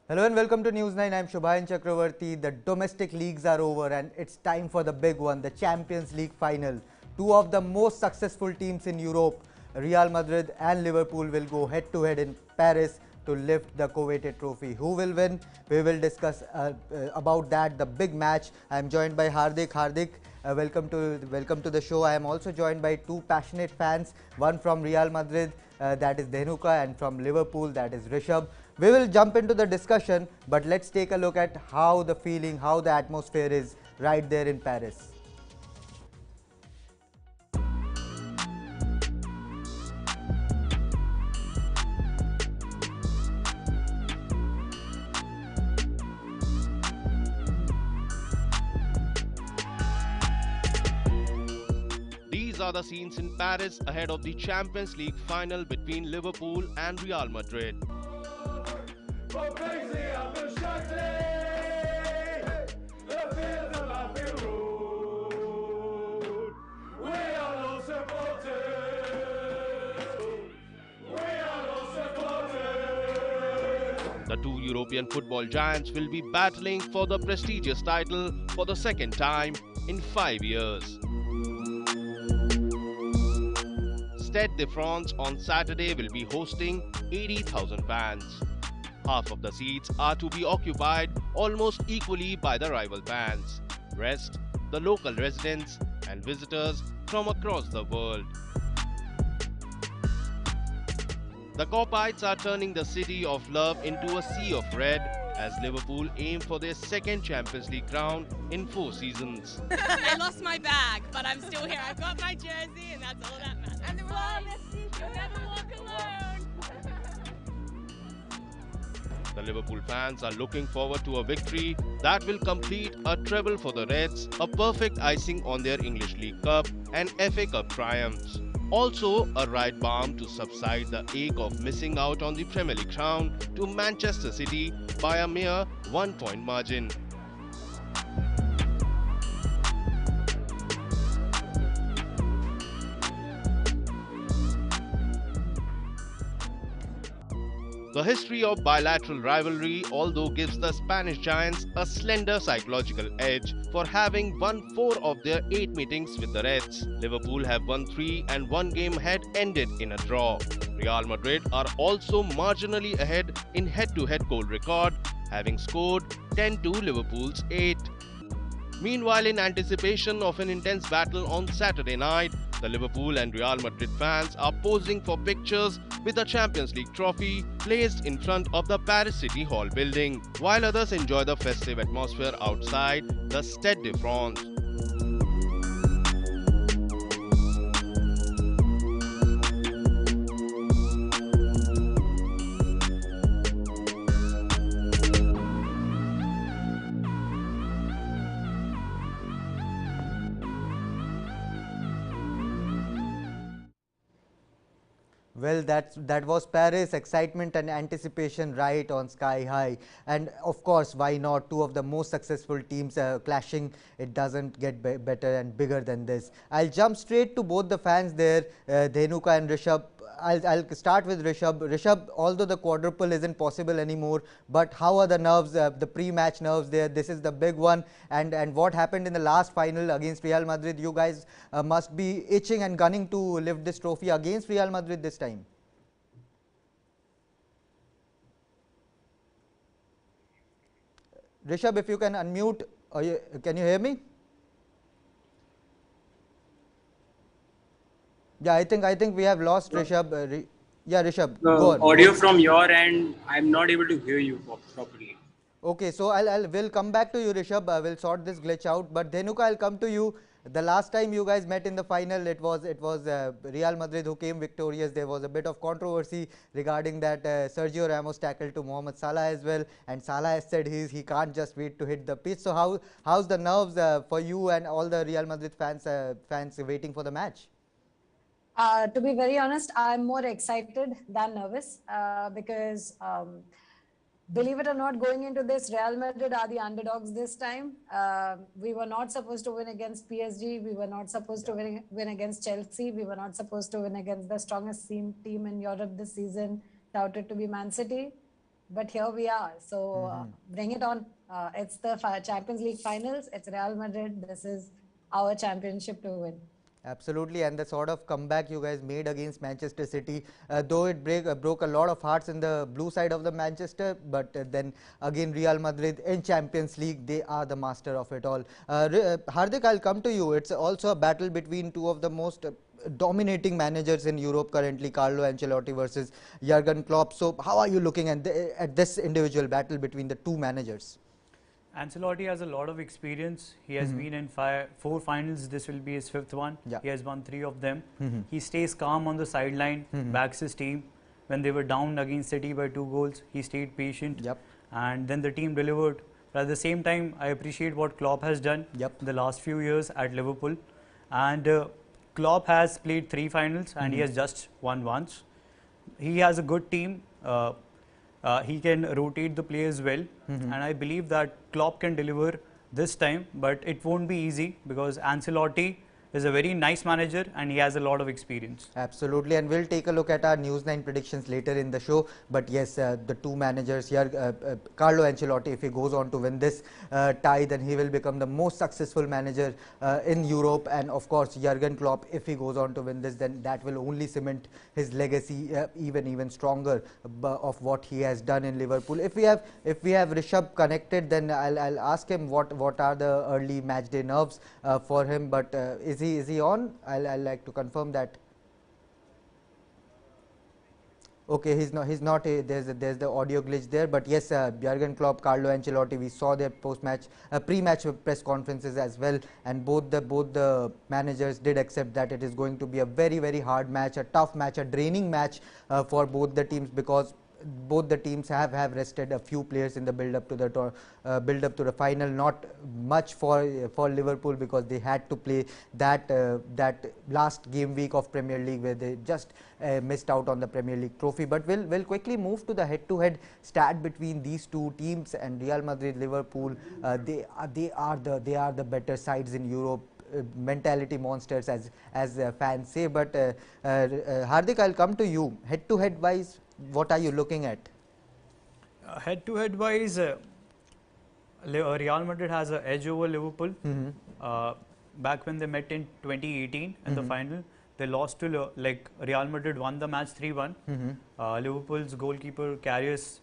Hello and welcome to News 9. I'm Shubhayan Chakravarti. The domestic leagues are over and it's time for the big one, the Champions League final. Two of the most successful teams in Europe, Real Madrid and Liverpool, will go head to head in Paris to lift the coveted trophy. Who will win? We will discuss about that, the big match. I'm joined by Hardik. Hardik, welcome to the show. I am also joined by two passionate fans, one from Real Madrid, that is Dhenuka, and from Liverpool, that is Rishabh. We will jump into the discussion, but let's take a look at how the feeling, how the atmosphere is right there in Paris. These are the scenes in Paris ahead of the Champions League final between Liverpool and Real Madrid. The two European football giants will be battling for the prestigious title for the second time in 5 years. Stade de France on Saturday will be hosting 80,000 fans. Half of the seats are to be occupied almost equally by the rival fans. Rest, the local residents and visitors from across the world. The Copites are turning the city of love into a sea of red as Liverpool aim for their second Champions League crown in 4 seasons. I lost my bag, but I'm still here. I've got my jersey and that's all that matters. And the you'll never walk alone. The Liverpool fans are looking forward to a victory that will complete a treble for the Reds, a perfect icing on their English League Cup and FA Cup triumphs. Also, a right balm to subside the ache of missing out on the Premier League crown to Manchester City by a mere 1-point margin. The history of bilateral rivalry although gives the Spanish giants a slender psychological edge for having won 4 of their 8 meetings with the Reds. Liverpool have won 3 and one game had ended in a draw. Real Madrid are also marginally ahead in head-to-head goal record, having scored 10 to Liverpool's 8. Meanwhile, in anticipation of an intense battle on Saturday night, the Liverpool and Real Madrid fans are posing for pictures with the Champions League trophy placed in front of the Paris City Hall building, while others enjoy the festive atmosphere outside the Stade de France. Well, that was Paris, excitement and anticipation right on sky high. And of course, why not? Two of the most successful teams clashing. It doesn't get better and bigger than this. I'll jump straight to both the fans there, Dhenuka and Rishabh. I'll start with Rishabh. Rishabh, although the quadruple isn't possible anymore, but how are the nerves, the pre-match nerves there? This is the big one. And what happened in the last final against Real Madrid? You guys must be itching and gunning to lift this trophy against Real Madrid this time. Rishabh, if you can unmute, can you hear me? Yeah, I think we have lost Rishabh. Yeah, Rishabh, go on. Audio from your end, I'm not able to hear you properly. Okay, so we'll come back to you, Rishabh. We'll sort this glitch out. But Dhenuka, I'll come to you. The last time you guys met in the final, it was Real Madrid who came victorious. There was a bit of controversy regarding that Sergio Ramos tackle to Mohamed Salah as well, and Salah has said he can't just wait to hit the pitch. So how's the nerves for you and all the Real Madrid fans waiting for the match? To be very honest, I'm more excited than nervous because believe it or not, going into this, Real Madrid are the underdogs this time. We were not supposed to win against PSG. We were not supposed to win against Chelsea. We were not supposed to win against the strongest team in Europe this season, touted to be Man City. but here we are. So bring it on. It's the Champions League finals. It's Real Madrid. This is our championship to win. Absolutely, and the sort of comeback you guys made against Manchester City, though it broke a lot of hearts in the blue side of the Manchester, but then again Real Madrid in Champions League, they are the master of it all. Hardik, I'll come to you. It's also a battle between two of the most dominating managers in Europe currently, Carlo Ancelotti versus Jurgen Klopp. So how are you looking at this individual battle between the two managers? Ancelotti has a lot of experience. He has been in 4 finals. This will be his 5th one. Yeah. He has won 3 of them. He stays calm on the sideline, backs his team. When they were down against City by 2 goals, he stayed patient. Yep. And then the team delivered. But at the same time, I appreciate what Klopp has done in the last few years at Liverpool. And Klopp has played 3 finals and he has just won once. He has a good team. He can rotate the players well, and I believe that Klopp can deliver this time, but it won't be easy because Ancelotti is a very nice manager and he has a lot of experience. Absolutely, and we'll take a look at our News9 predictions later in the show. But yes, the two managers here, Carlo Ancelotti, if he goes on to win this tie, then he will become the most successful manager in Europe. And of course, Jurgen Klopp, if he goes on to win this, then that will only cement his legacy even stronger of what he has done in Liverpool. If we have Rishabh connected, then I'll ask him what are the early match day nerves for him. But is he on? I'll like to confirm that. Okay, he's not. There's the audio glitch there, but yes, Jurgen Klopp, Carlo Ancelotti, we saw their post-match, pre-match press conferences as well, and both the managers did accept that it is going to be a very hard match, a tough match, a draining match for both the teams, because both the teams have rested a few players in the build up to the final. Not much for Liverpool, because they had to play that last game week of Premier League where they just missed out on the Premier League trophy. But we'll quickly move to the head-to-head stat between these two teams, and Real Madrid, Liverpool. They are the better sides in Europe. Mentality monsters, as fans say. But Hardik, I'll come to you. Head-to-head wise, what are you looking at? Head-to-head wise, Real Madrid has an edge over Liverpool. Back when they met in 2018 in the final, they lost to Real Madrid won the match 3-1. Liverpool's goalkeeper Karius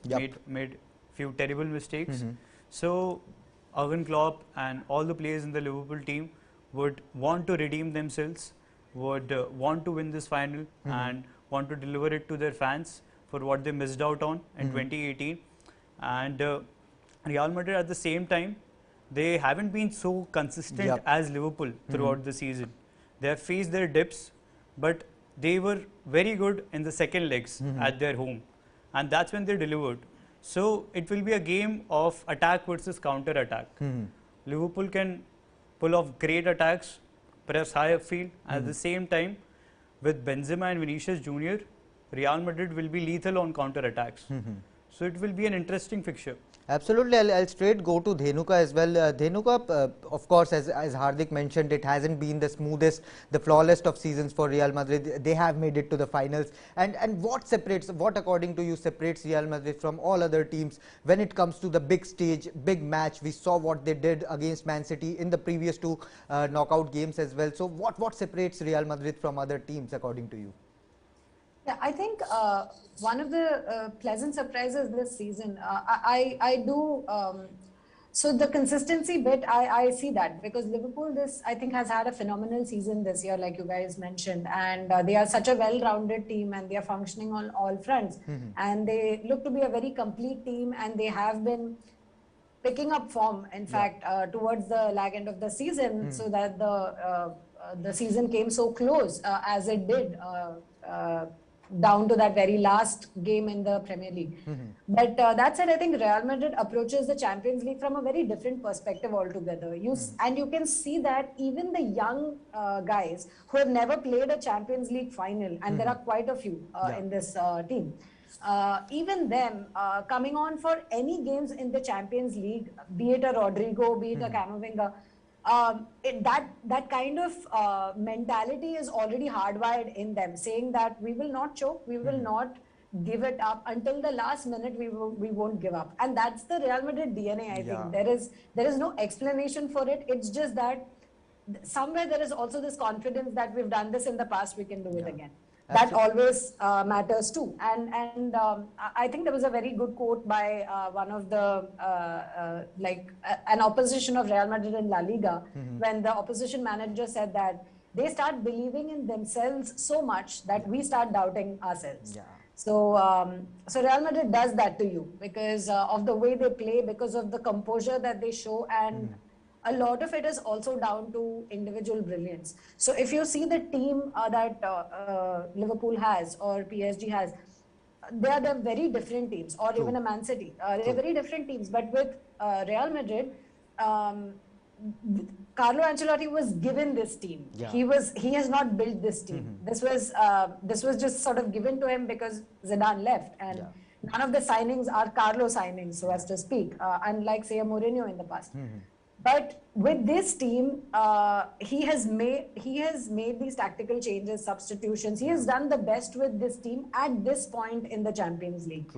made few terrible mistakes. So Jurgen Klopp and all the players in the Liverpool team would want to redeem themselves, would want to win this final and want to deliver it to their fans for what they missed out on in 2018. And Real Madrid at the same time, they haven't been so consistent as Liverpool throughout the season. They have faced their dips, but they were very good in the second legs at their home, and that's when they delivered. So it will be a game of attack versus counter attack. Liverpool can pull off great attacks, press high upfield. At the same time, with Benzema and Vinicius Jr., Real Madrid will be lethal on counter attacks. So it will be an interesting fixture. Absolutely. I'll straight go to Dhenuka as well. Dhenuka, of course, as Hardik mentioned, it hasn't been the smoothest, the flawless of seasons for Real Madrid. They have made it to the finals. And what according to you separates Real Madrid from all other teams when it comes to the big stage, big match? We saw what they did against Man City in the previous 2 knockout games as well. So what separates Real Madrid from other teams according to you? Yeah, I think one of the pleasant surprises this season, I do, so the consistency bit, I see that, because Liverpool, I think, has had a phenomenal season this year, like you guys mentioned, and they are such a well-rounded team and they are functioning on all fronts, and they look to be a very complete team, and they have been picking up form, in fact, towards the lag end of the season, so that the season came so close as it did, down to that very last game in the Premier League. But that said, I think Real Madrid approaches the Champions League from a very different perspective altogether. And you can see that even the young guys who have never played a Champions League final, and there are quite a few in this team, even them coming on for any games in the Champions League, be it a Rodrigo, be it a Camavinga, that kind of mentality is already hardwired in them, saying that we will not choke, we will not give it up until the last minute. We won't give up, and that's the Real Madrid DNA. I think there is no explanation for it. It's just that somewhere there is also this confidence that we've done this in the past, we can do it again. That always matters too. And I think there was a very good quote by one of the an opposition of Real Madrid in La Liga, when the opposition manager said that they start believing in themselves so much that we start doubting ourselves. So Real Madrid does that to you because of the way they play, because of the composure that they show, and a lot of it is also down to individual brilliance. So if you see the team that Liverpool has or PSG has, they're very different teams, or even a Man City. They're very different teams. But with Real Madrid, Carlo Ancelotti was given this team. He has not built this team. This was just sort of given to him because Zidane left, and none of the signings are Carlo signings, so as to speak. Unlike say a Mourinho in the past. But with this team, he has made these tactical changes, substitutions. He has done the best with this team at this point in the Champions League.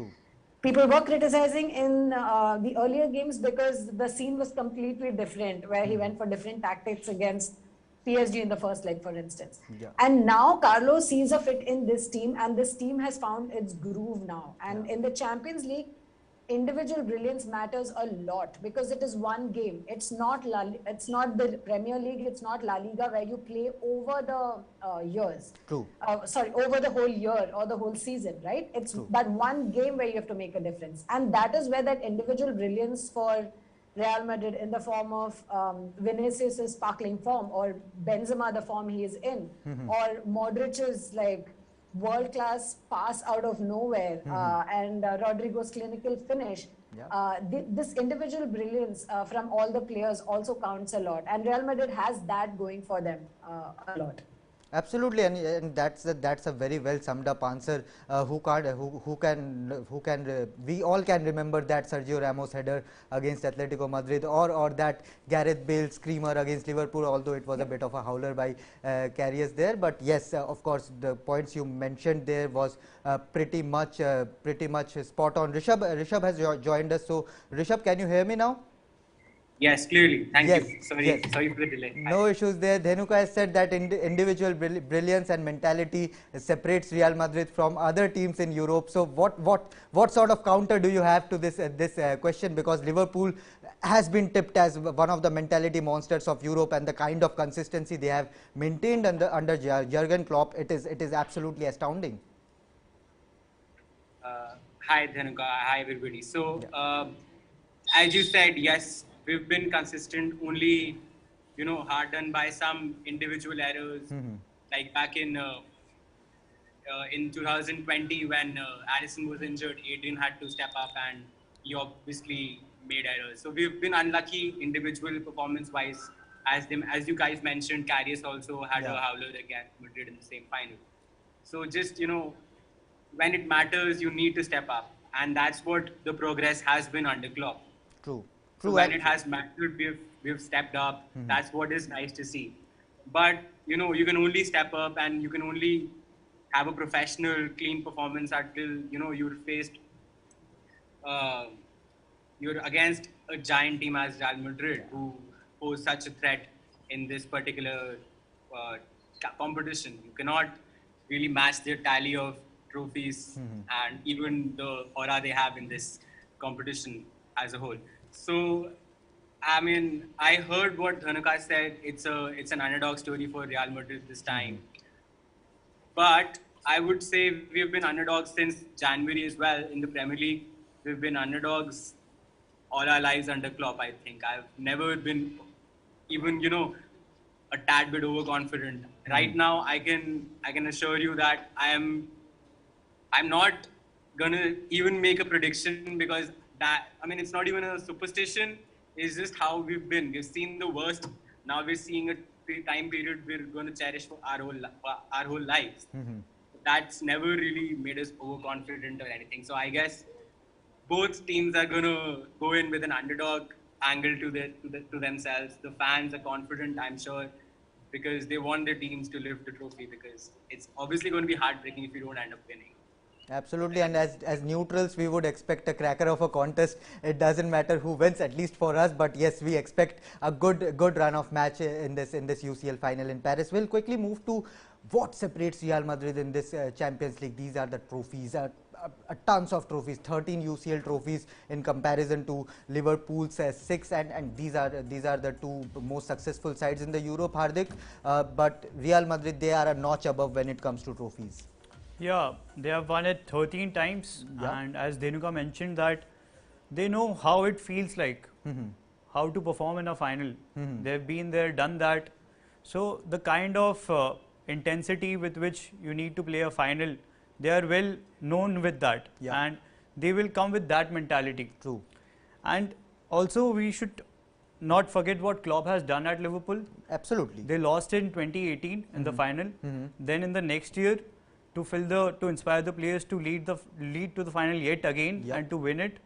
People were criticizing in the earlier games because the scene was completely different, where he went for different tactics against PSG in the first leg, for instance. And now Carlo sees a fit in this team, and this team has found its groove now. And in the Champions League, individual brilliance matters a lot because it is one game. It's not the Premier League, it's not La Liga, where you play over the years. Over the whole year or the whole season, right? It's that one game where you have to make a difference. And that is where that individual brilliance for Real Madrid, in the form of Vinicius' sparkling form, or Benzema, the form he is in, or Madrids' world-class pass out of nowhere, and Rodrigo's clinical finish. This individual brilliance from all the players also counts a lot, and Real Madrid has that going for them a lot. Absolutely, and that's a very well summed up answer. We all can remember that Sergio Ramos header against Atletico Madrid, or that Gareth Bale screamer against Liverpool, although it was a bit of a howler by Karius there. But yes, of course, the points you mentioned there was pretty much spot on. Rishabh has joined us. So Rishabh, can you hear me now? Yes, clearly. Thank you. Sorry for the delay. No issues there. Dhanuka has said that individual brilliance and mentality separates Real Madrid from other teams in Europe. So what sort of counter do you have to this question? Because Liverpool has been tipped as one of the mentality monsters of Europe, and the kind of consistency they have maintained under Jurgen Klopp, it is absolutely astounding. Hi Dhanuka, hi everybody. So as you said, yes, we've been consistent, only, hard done by some individual errors. Like back in 2020 when Alisson was injured, Adrian had to step up and he obviously made errors. So we've been unlucky individual performance-wise. As you guys mentioned, Karius also had a howler against Madrid in the same final. So just, when it matters, you need to step up. And that's what the progress has been under Klopp. True. So when it has mattered, we've stepped up. That's what is nice to see. But, you can only step up, and you can only have a professional, clean performance until, you're against a giant team as Real Madrid, who pose such a threat in this particular competition. You cannot really match their tally of trophies and even the aura they have in this competition as a whole. So, I heard what Dhanuka said. It's an underdog story for Real Madrid this time. But I would say we've been underdogs since January as well in the Premier League. We've been underdogs all our lives under Klopp, I think. I've never been even, a tad bit overconfident. Right now, I can assure you that I'm not gonna even make a prediction, because it's not even a superstition. It's just how we've been. We've seen the worst. Now we're seeing a time period we're going to cherish for our whole lives. That's never really made us overconfident or anything. So I guess both teams are going to go in with an underdog angle to themselves. The fans are confident, I'm sure, because they want their teams to lift the trophy, because it's obviously going to be heartbreaking if you don't end up winning. Absolutely, and as neutrals, we would expect a cracker of a contest. It doesn't matter who wins, at least for us. But yes, we expect a good run of match in this UCL final in Paris. We'll quickly move to what separates Real Madrid in this Champions League. These are the trophies. Tons of trophies, 13 UCL trophies in comparison to Liverpool's 6, and these are the two most successful sides in the Europe, Hardik. But Real Madrid, they are a notch above when it comes to trophies. Yeah, they have won it 13 times, Yeah. and as Denuka mentioned that they know how it feels like, how to perform in a final. They've been there, done that. So the kind of intensity with which you need to play a final, they are well known with that, Yeah. and they will come with that mentality. True. And also we should not forget what Klopp has done at Liverpool. Absolutely. They lost in 2018 in the final. Then in the next year, to inspire the players to lead to the final yet again, Yeah. and to win it,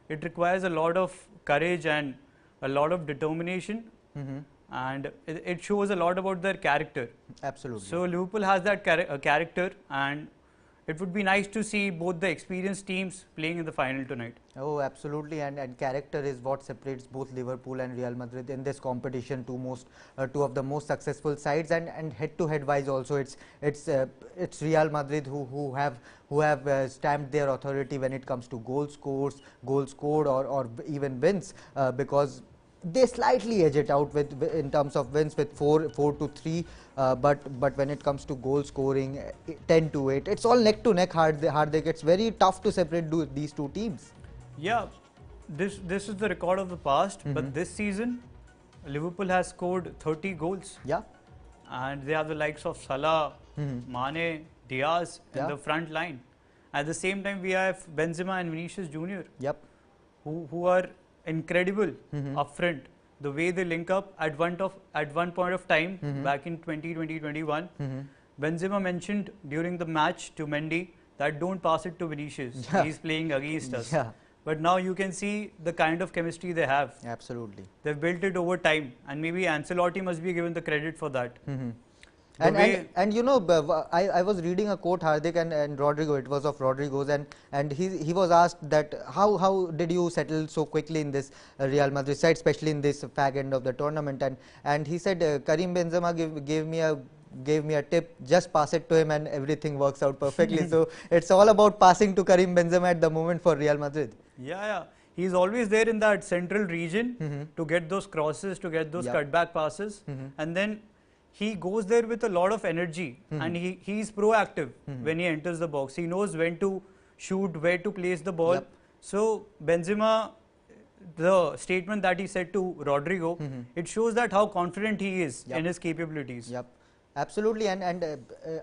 it requires a lot of courage and a lot of determination, and it shows a lot about their character. Absolutely. So Liverpool has that character, and it would be nice to see both the experienced teams playing in the final tonight. Oh, absolutely, and character is what separates both Liverpool and Real Madrid in this competition. Two of the most successful sides, and head-to-head wise also, it's Real Madrid who have stamped their authority when it comes to goal scored, or even wins, because they slightly edge it out in terms of wins with 4-3, but when it comes to goal scoring, 10-8, it's all neck to neck. Hardik, it's very tough to separate these two teams. Yeah, this is the record of the past, but this season Liverpool has scored 30 goals. Yeah. And they have the likes of Salah, Mane, Diaz in Yeah. the front line. At the same time, we have Benzema and Vinicius Jr. Yep. who are incredible up front. The way they link up at one point of time back in 2020-21, Benzema mentioned during the match to Mendy that don't pass it to Vinicius. Yeah. He's playing against us. Yeah. But now you can see the kind of chemistry they have. Absolutely. They've built it over time, and maybe Ancelotti must be given the credit for that. And you know, I was reading a quote, Hardik, and Rodrigo, it was of Rodrigo's, and he was asked that how did you settle so quickly in this Real Madrid side, especially in this fag end of the tournament, and he said Karim Benzema gave me a tip, just pass it to him and everything works out perfectly. So it's all about passing to Karim Benzema at the moment for Real Madrid. Yeah. He's always there in that central region to get those crosses, to get those cutback passes, and then he goes there with a lot of energy, and he's proactive when he enters the box. He knows when to shoot, where to place the ball. So Benzema, the statement that he said to Rodrigo, it shows that how confident he is in his capabilities. Yep. Absolutely, and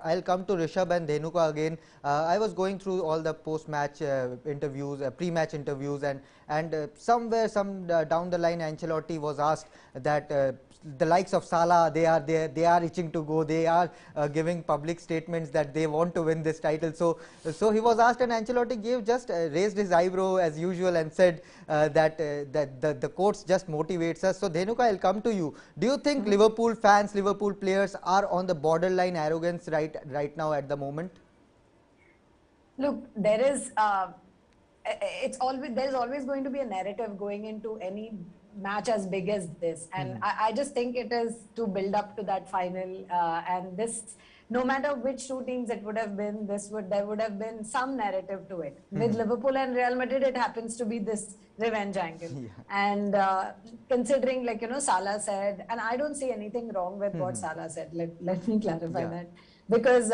I'll come to Rishabh and Dhenuka again. I was going through all the post-match interviews, pre-match interviews, and somewhere down the line, Ancelotti was asked that the likes of Salah, they are itching to go. They are giving public statements that they want to win this title. So he was asked, and Ancelotti raised his eyebrow as usual and said that the coach just motivates us. So Dhenuka, I'll come to you. Do you think Liverpool fans, Liverpool players are on the borderline arrogance right now at the moment? Look, there is always going to be a narrative going into any match as big as this, and I just think it is to build up to that final, and this, no matter which two teams it would have been, there would have been some narrative to it. With Liverpool and Real Madrid, it happens to be this revenge angle. And considering, like, Salah said, and I don't see anything wrong with what Salah said, let me clarify that, because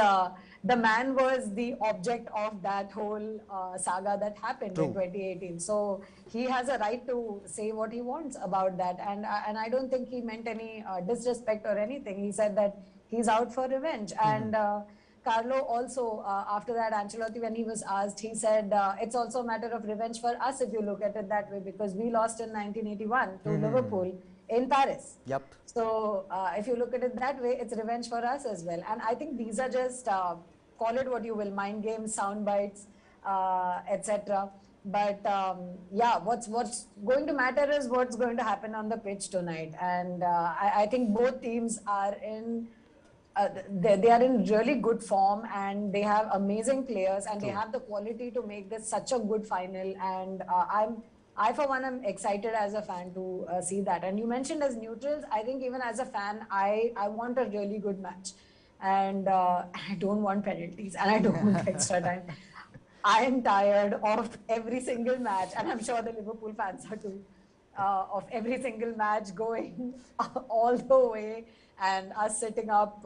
the man was the object of that whole saga that happened in 2018. So he has a right to say what he wants about that, and I don't think he meant any disrespect or anything. He said that he's out for revenge. And Carlo also, after that, Ancelotti, when he was asked, he said it's also a matter of revenge for us if you look at it that way, because we lost in 1981 to Liverpool in Paris. Yep. So if you look at it that way, it's revenge for us as well. And I think these are just, call it what you will, mind games, sound bites, etc. But yeah, what's going to matter is what's going to happen on the pitch tonight. And I think both teams are in they are in really good form, and they have amazing players, and they have the quality to make this such a good final. And I for one am excited as a fan to see that. And you mentioned as neutrals, I think even as a fan, I want a really good match, and I don't want penalties, and I don't want extra time. I am tired of every single match, and I'm sure the Liverpool fans are too, of every single match going all the way, and us sitting up,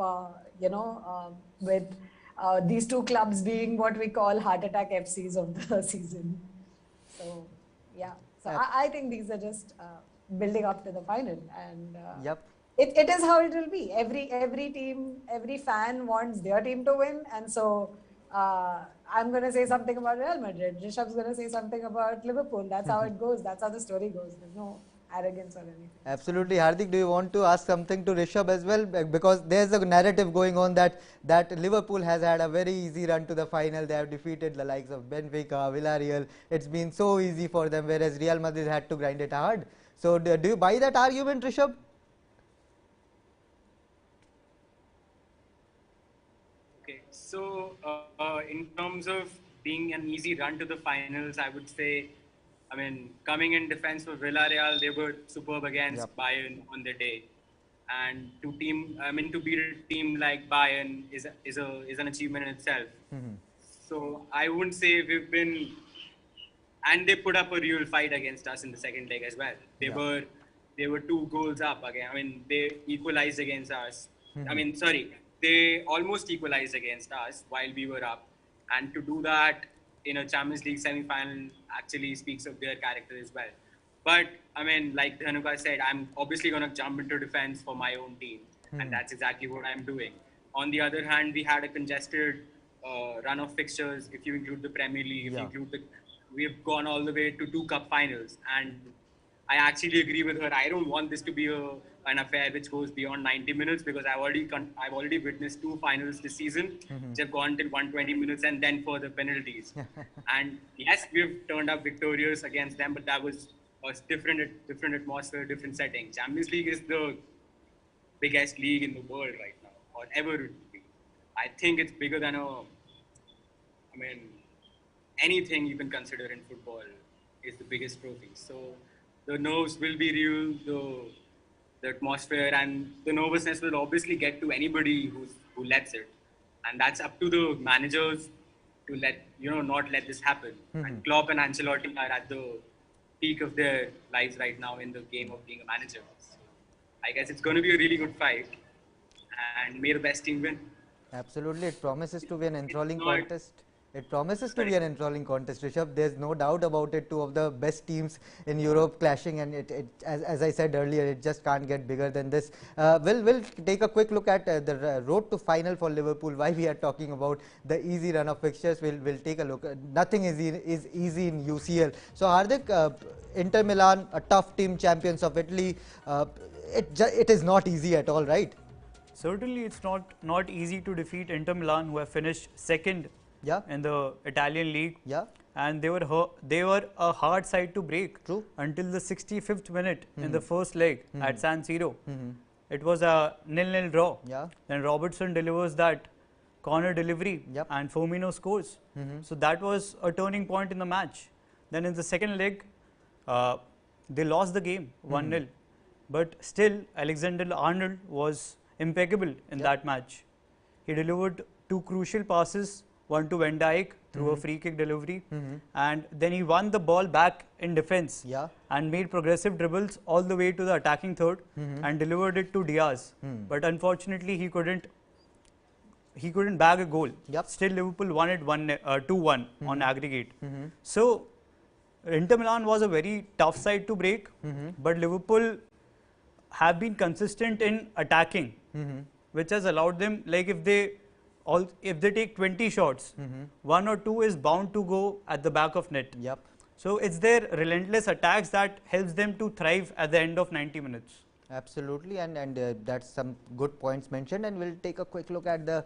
with these two clubs being what we call heart attack FCs of the season. So, yeah. So I think these are just building up to the final, and it is how it will be. Every team, every fan wants their team to win, and so I'm going to say something about Real Madrid. Rishabh's going to say something about Liverpool. That's how it goes. That's how the story goes. There's no arrogance or anything. Absolutely. Hardik, do you want to ask something to Rishabh as well? Because there's a narrative going on that Liverpool has had a very easy run to the final. They have defeated the likes of Benfica, Villarreal. It's been so easy for them, whereas Real Madrid had to grind it hard. So do you buy that argument, Rishabh? Okay, so in terms of being an easy run to the finals, I would say, I mean, coming in defense for Villarreal, they were superb against Bayern on the day, and to beat a team like Bayern is an achievement in itself. So I wouldn't say we've been, and they put up a real fight against us in the second leg as well. They were 2 goals up again. I mean, they equalized against us. They almost equalized against us while we were up, and to do that in a Champions League semi-final actually speaks of their character as well. But I mean, like Dhanuka said, I'm obviously going to jump into defense for my own team, and that's exactly what I'm doing. On the other hand, we had a congested run of fixtures. If you include the Premier League, we've gone all the way to 2 cup finals, and I actually agree with her. I don't want this to be an affair which goes beyond 90 minutes, because I've already witnessed 2 finals this season which have gone till 120 minutes and then further penalties. And yes, we've turned up victorious against them, but that was a different atmosphere, different setting. Champions League is the biggest league in the world right now, or ever it will be. I think it's bigger than anything you can consider in football is the biggest trophy. So the nerves will be real, the atmosphere and the nervousness will obviously get to anybody who lets it. And that's up to the managers to not let this happen. And Klopp and Ancelotti are at the peak of their lives right now in the game of being a manager. So I guess it's going to be a really good fight, and may the best team win. Absolutely, it promises to be an enthralling contest. It promises to be an enthralling contest, Rishabh. There's no doubt about it. 2 of the best teams in Europe clashing, and as I said earlier, it just can't get bigger than this. We'll take a quick look at the road to final for Liverpool. Why we are talking about the easy run of fixtures, we'll take a look. Nothing is easy in UCL. So Hardik, Inter Milan, a tough team, champions of Italy. It is not easy at all, right? Certainly, it's not easy to defeat Inter Milan, who have finished second in the Italian league, and they were a hard side to break until the 65th minute in the first leg at San Siro. It was a 0-0 draw. Then Robertson delivers that corner delivery, and Firmino scores. So that was a turning point in the match. Then in the second leg, they lost the game 1-0, but still Alexander-Arnold was impeccable in that match. He delivered 2 crucial passes, one to Van Dijk through a free kick delivery, and then he won the ball back in defense and made progressive dribbles all the way to the attacking third and delivered it to Diaz. But unfortunately, he couldn't bag a goal. Still, Liverpool won it 2-1 on aggregate. So Inter Milan was a very tough side to break, but Liverpool have been consistent in attacking, which has allowed them, like if they take 20 shots, 1 or 2 is bound to go at the back of net. So it's their relentless attacks that helps them to thrive at the end of 90 minutes. Absolutely, and that's some good points mentioned, and we'll take a quick look at the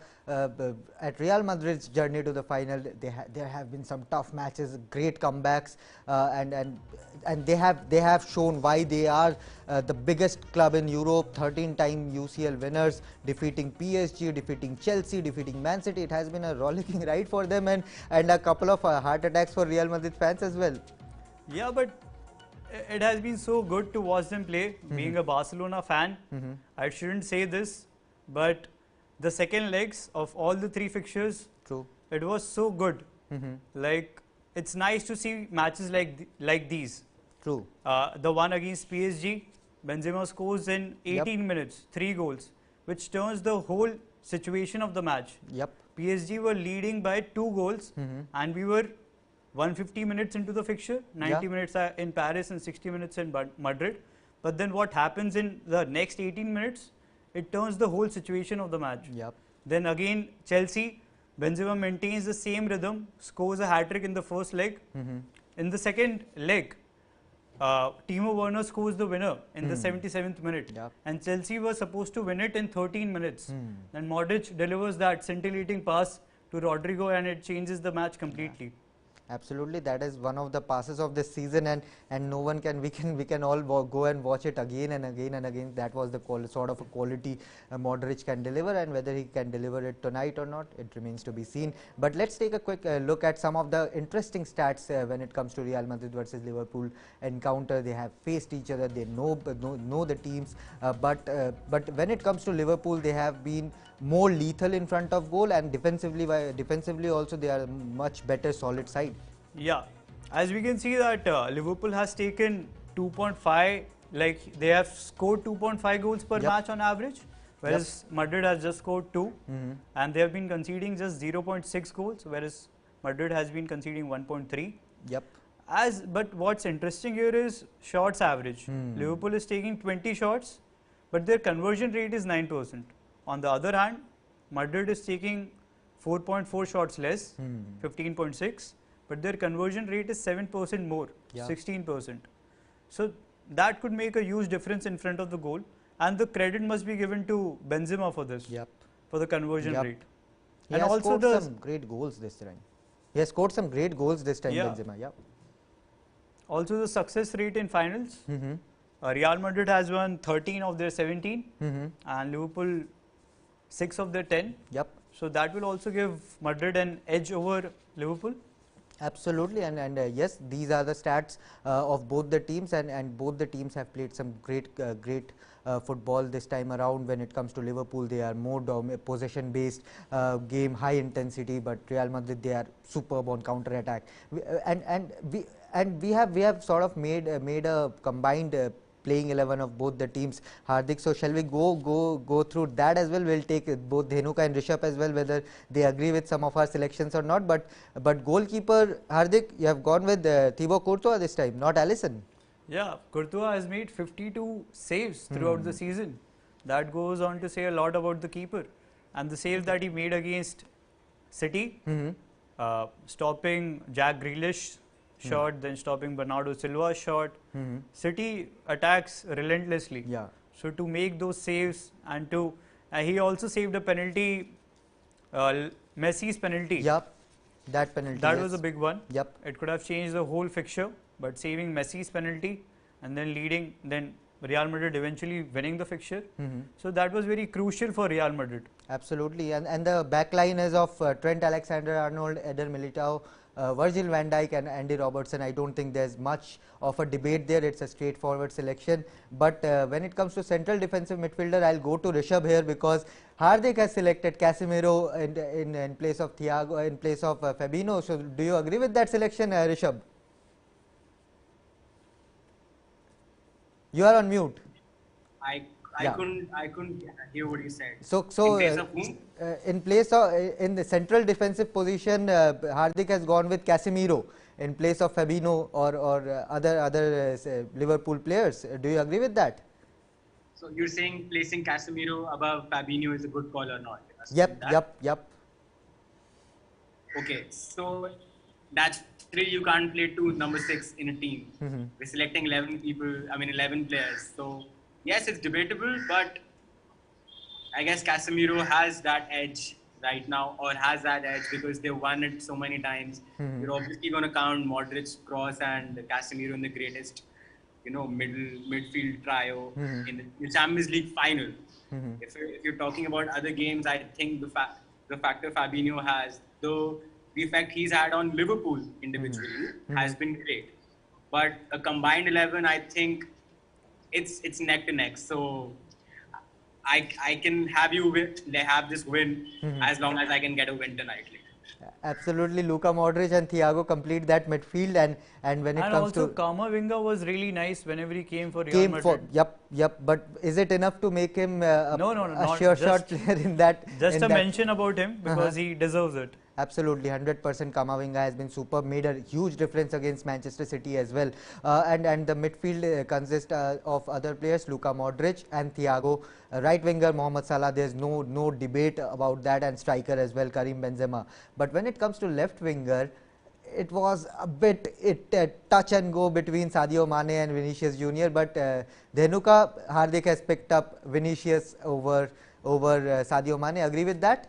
at Real Madrid's journey to the final. There have been some tough matches, great comebacks, and they have shown why they are the biggest club in Europe, 13-time UCL winners, defeating PSG, defeating Chelsea, defeating Man City. It has been a rollicking ride for them, and a couple of heart attacks for Real Madrid fans as well. Yeah, but it has been so good to watch them play. Being a Barcelona fan, I shouldn't say this, but the second legs of all the three fixtures, True. it was so good. Like, it's nice to see matches like these. True. The one against PSG, Benzema scores in 18 minutes, 3 goals, which turns the whole situation of the match. Yep. PSG were leading by 2 goals, and we were 150 minutes into the fixture, 90 minutes in Paris and 60 minutes in Madrid. But then what happens in the next 18 minutes, it turns the whole situation of the match. Yep. Then again, Chelsea, Benzema maintains the same rhythm, scores a hat-trick in the first leg. In the second leg, Timo Werner scores the winner in the 77th minute. Yep. And Chelsea was supposed to win it in 13 minutes. And Modric delivers that scintillating pass to Rodrigo, and it changes the match completely. Absolutely, that is one of the passes of this season, and no one can, we can all go and watch it again and again and again. That was the sort of a quality Modric can deliver, and whether he can deliver it tonight or not, it remains to be seen. But let's take a quick look at some of the interesting stats when it comes to Real Madrid versus Liverpool encounter. They have faced each other, they know the teams, but when it comes to Liverpool, they have been more lethal in front of goal, and defensively also they are much better solid side. Yeah, as we can see that Liverpool has taken 2.5, like they have scored 2.5 goals per match on average, whereas Madrid has just scored 2, and they have been conceding just 0.6 goals, whereas Madrid has been conceding 1.3. Yep. But what's interesting here is shots average. Liverpool is taking 20 shots, but their conversion rate is 9%. On the other hand, Madrid is taking 4.4 shots less, 15.6, but their conversion rate is 7% more, 16%. So that could make a huge difference in front of the goal, and the credit must be given to Benzema for this, for the conversion rate. He and has also scored some great goals this time. He has scored some great goals this time, Benzema. Also the success rate in finals. Real Madrid has won 13 of their 17, and Liverpool 6 of their 10. So that will also give Madrid an edge over Liverpool. Absolutely, and yes, these are the stats of both the teams, and both the teams have played some great football this time around. When it comes to Liverpool, they are more possession based game, high intensity, but Real Madrid, they are superb on counter attack. We have sort of made a combined playing 11 of both the teams, Hardik. So shall we go through that as well? We'll take both Dhenuka and Rishabh as well, whether they agree with some of our selections or not. But goalkeeper, Hardik, you have gone with Thibaut Courtois this time, not Alisson. Yeah, Courtois has made 52 saves throughout the season. That goes on to say a lot about the keeper. And the save that he made against City, stopping Jack Grealish shot, then stopping Bernardo Silva's shot. City attacks relentlessly. So to make those saves, and to he also saved a penalty, Messi's penalty. That penalty. That was a big one. It could have changed the whole fixture, but saving Messi's penalty and then leading, then Real Madrid eventually winning the fixture. So that was very crucial for Real Madrid. Absolutely, and the back line is of Trent Alexander-Arnold, Eder Militao, Virgil van Dijk and Andy Robertson. I don't think there's much of a debate there. It's a straightforward selection. But when it comes to central defensive midfielder, I'll go to Rishabh here, because Hardik has selected Casemiro in place of Thiago, in place of Fabinho. So do you agree with that selection, Rishabh? You are on mute. I couldn't hear what you said. So in place of whom? In the central defensive position, Hardik has gone with Casemiro in place of Fabinho or other Liverpool players. Do you agree with that? So you're saying placing Casemiro above Fabinho is a good call or not? Yep. Okay, so naturally you can't play two number 6 in a team. We're selecting 11 players. So yes, it's debatable, but I guess Casemiro has that edge right now, or has that edge because they've won it so many times. You're obviously going to count Modric's cross and Casemiro in the greatest, midfield trio in the Champions League final. If you're talking about other games, I think the factor Fabinho has, though the effect he's had on Liverpool individually has been great. But a combined 11, I think it's neck to neck. So I can have have this win as long as I can get a win tonight. Absolutely, Luka Modric and Thiago complete that midfield, and when it comes to Kamavinga was really nice whenever he came for Real Madrid. Yep. But is it enough to make him a sure shot player in that? Just a mention about him because he deserves it. Absolutely, 100%. Kamavinga has been superb, made a huge difference against Manchester City as well. And the midfield consists of other players, Luka Modric and Thiago. Right winger, Mohamed Salah, there's no debate about that, and striker as well, Karim Benzema. But when it comes to left winger, it was a bit touch and go between Sadio Mane and Vinicius Junior. But Dhanuka, Hardik has picked up Vinicius over Sadio Mane. Agree with that?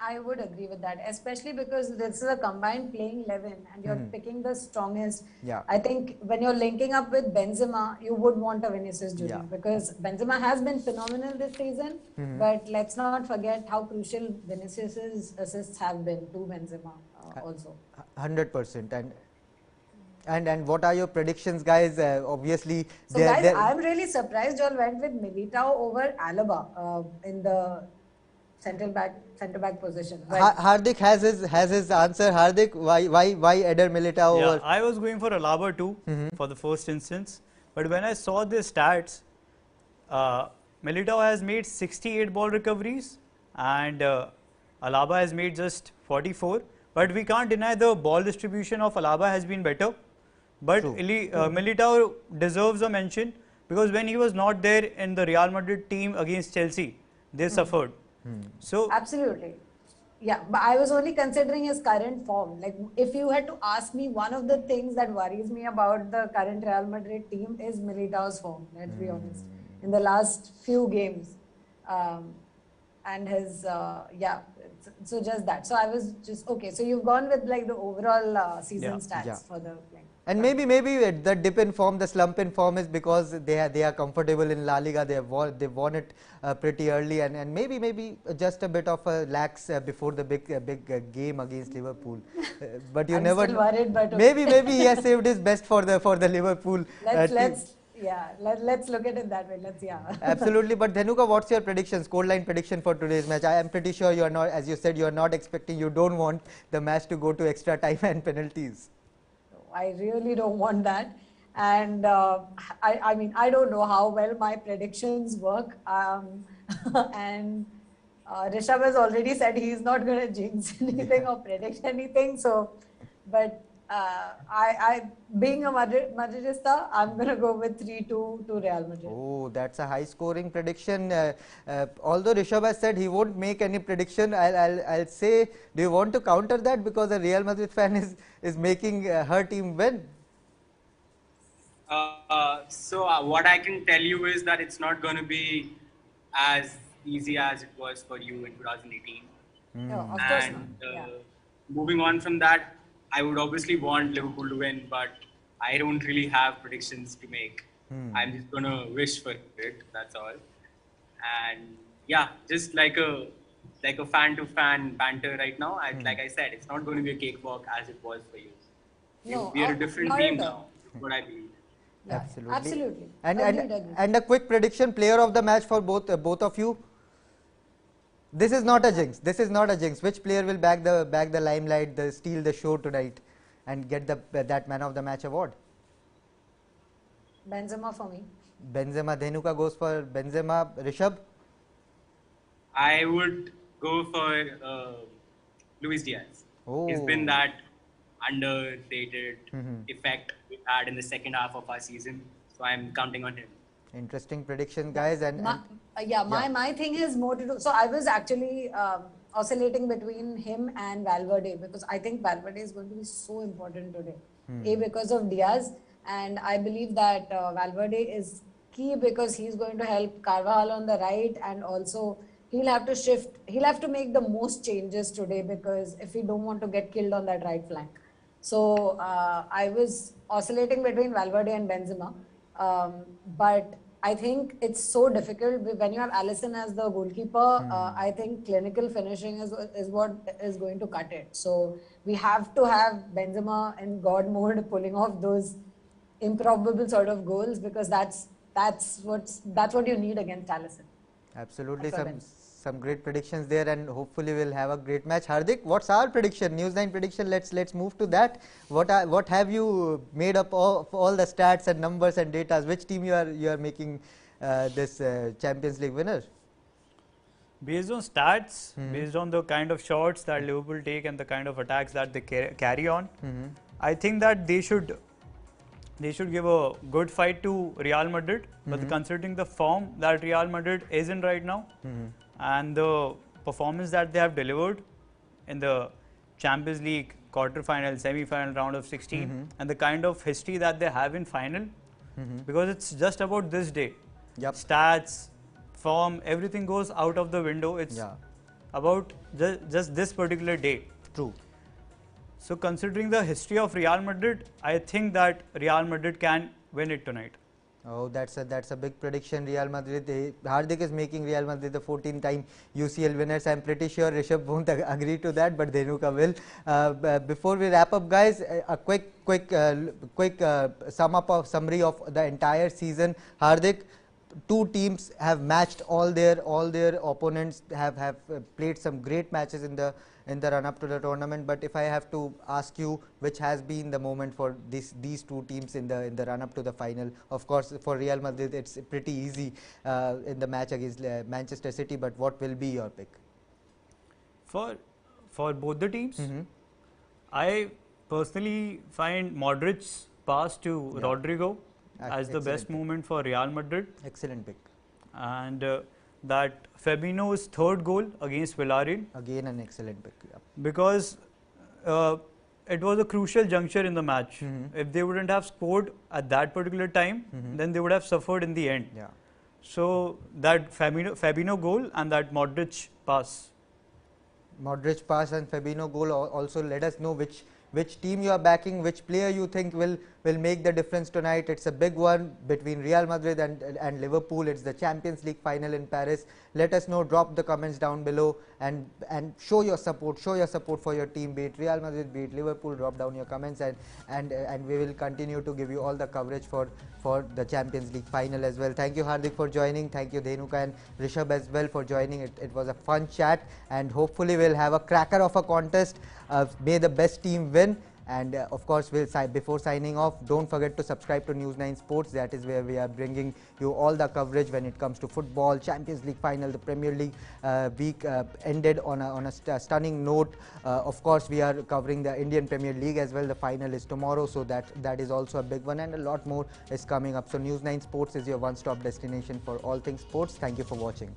I would agree with that, especially because this is a combined playing 11 and you're picking the strongest. Yeah. I think when you're linking up with Benzema, you would want a Vinicius Junior because Benzema has been phenomenal this season, but let's not forget how crucial Vinicius's assists have been to Benzema also. 100%. And what are your predictions, guys? Obviously, so guys, I'm really surprised you all went with Militao over Alaba in the center back position. Hardik has his answer. Hardik, why Eder Militao over? I was going for Alaba too for the first instance, but when I saw the stats, Militao has made 68 ball recoveries and Alaba has made just 44. But we can't deny the ball distribution of Alaba has been better. But Militao deserves a mention because when he was not there in the Real Madrid team against Chelsea, they suffered. So absolutely, yeah. But I was only considering his current form. Like, if you had to ask me, one of the things that worries me about the current Real Madrid team is Militao's form. Let's be honest. In the last few games, and his So just that. So I was just okay. So you've gone with like the overall season stats for the playing. And maybe the dip in form, the slump in form is because they are comfortable in La Liga. They've won it pretty early, and maybe just a bit of a lax before the big game against Liverpool. But you I'm never. Still worried, but okay. Maybe he has saved his best for the Liverpool. Let's look at it that way. Absolutely. But Dhanuka, what's your prediction? Scoreline prediction for today's match? I am pretty sure you are not, as you said, you are not expecting. You don't want the match to go to extra time and penalties. I really don't want that, and I mean, I don't know how well my predictions work, and Rishabh has already said he's not going to jinx anything or predict anything. So, but I being a Madridista, I'm going to go with 3-2 to Real Madrid. Oh, that's a high scoring prediction. Although Rishabh has said he won't make any prediction, I'll say, do you want to counter that because a Real Madrid fan is making her team win? So what I can tell you is that it's not going to be as easy as it was for you in 2018. No, of course not. Moving on from that, I would obviously want Liverpool to win, but I don't really have predictions to make. I'm just going to wish for it, that's all. And yeah, just like a fan-to-fan banter right now, like I said, it's not going to be a cakewalk as it was for you. No, we are a different team now, is what I believe. Yeah, absolutely. And a quick prediction, player of the match for both of you. This is not a jinx. Which player will bag the limelight, steal the show tonight, and get that man of the match award? Benzema for me. Benzema. Dhanuka goes for Benzema. Rishabh? I would go for Luis Diaz. Oh. He's been that underrated effect we had in the second half of our season. So I'm counting on him. Interesting prediction, guys. My thing is more to do. So I was actually oscillating between him and Valverde because I think Valverde is going to be so important today. Because of Diaz, and I believe that Valverde is key because he's going to help Carvajal on the right, and also he'll have to shift. He'll have to make the most changes today because if we don't want to get killed on that right flank. So I was oscillating between Valverde and Benzema, but I think it's so difficult when you have Alisson as the goalkeeper. I think clinical finishing is what is going to cut it. So we have to have Benzema in God mode, pulling off those improbable sort of goals, because that's what you need against Alisson. Absolutely, some great predictions there, and hopefully we'll have a great match. Hardik, what's our prediction? News9 prediction. Let's move to that. What have you made up of all the stats and numbers and data? Which team you are making this Champions League winner? Based on stats, based on the kind of shots that Liverpool take and the kind of attacks that they carry on, I think that they should give a good fight to Real Madrid. But considering the form that Real Madrid is in right now, and the performance that they have delivered in the Champions League quarter-final, semi-final, round of 16, and the kind of history that they have in final, because it's just about this day. Stats, form, everything goes out of the window. It's about just this particular day. True. So considering the history of Real Madrid, I think that Real Madrid can win it tonight. Oh, that's a big prediction. Real Madrid. Hardik is making Real Madrid the 14-time UCL winners. I'm pretty sure Rishabh won't agree to that, but Dhenuka will. Before we wrap up, guys, a quick summary of the entire season. Hardik, two teams have matched all their opponents. Have played some great matches in the run up to the tournament. But if I have to ask you, which has been the moment for these two teams in the run up to the final? Of course, for Real Madrid, it's pretty easy in the match against Manchester City. But what will be your pick? For both the teams, I personally find Madrids pass to Rodrigo as the best moment for Real Madrid. Excellent pick. And that Fabinho's third goal against Villarreal. Again an excellent pick. Because it was a crucial juncture in the match. If they wouldn't have scored at that particular time, then they would have suffered in the end. So that Fabinho goal and that Modric pass. Modric pass and Fabinho goal also let us know which team you are backing, which player you think will make the difference tonight. It's a big one between Real Madrid and Liverpool. It's the Champions League final in Paris. Let us know, drop the comments down below and show your support for your team, be it Real Madrid, be it Liverpool. Drop down your comments and we will continue to give you all the coverage for the Champions League final as well. Thank you, Hardik, for joining. Thank you, Dhenuka and Rishabh as well for joining. It was a fun chat, and hopefully we'll have a cracker of a contest. May the best team win. And of course, before signing off, don't forget to subscribe to News9 Sports. That is where we are bringing you all the coverage when it comes to football, Champions League final, the Premier League week ended on a stunning note. Of course, we are covering the Indian Premier League as well. The final is tomorrow, so that is also a big one, and a lot more is coming up. So News9 Sports is your one-stop destination for all things sports. Thank you for watching.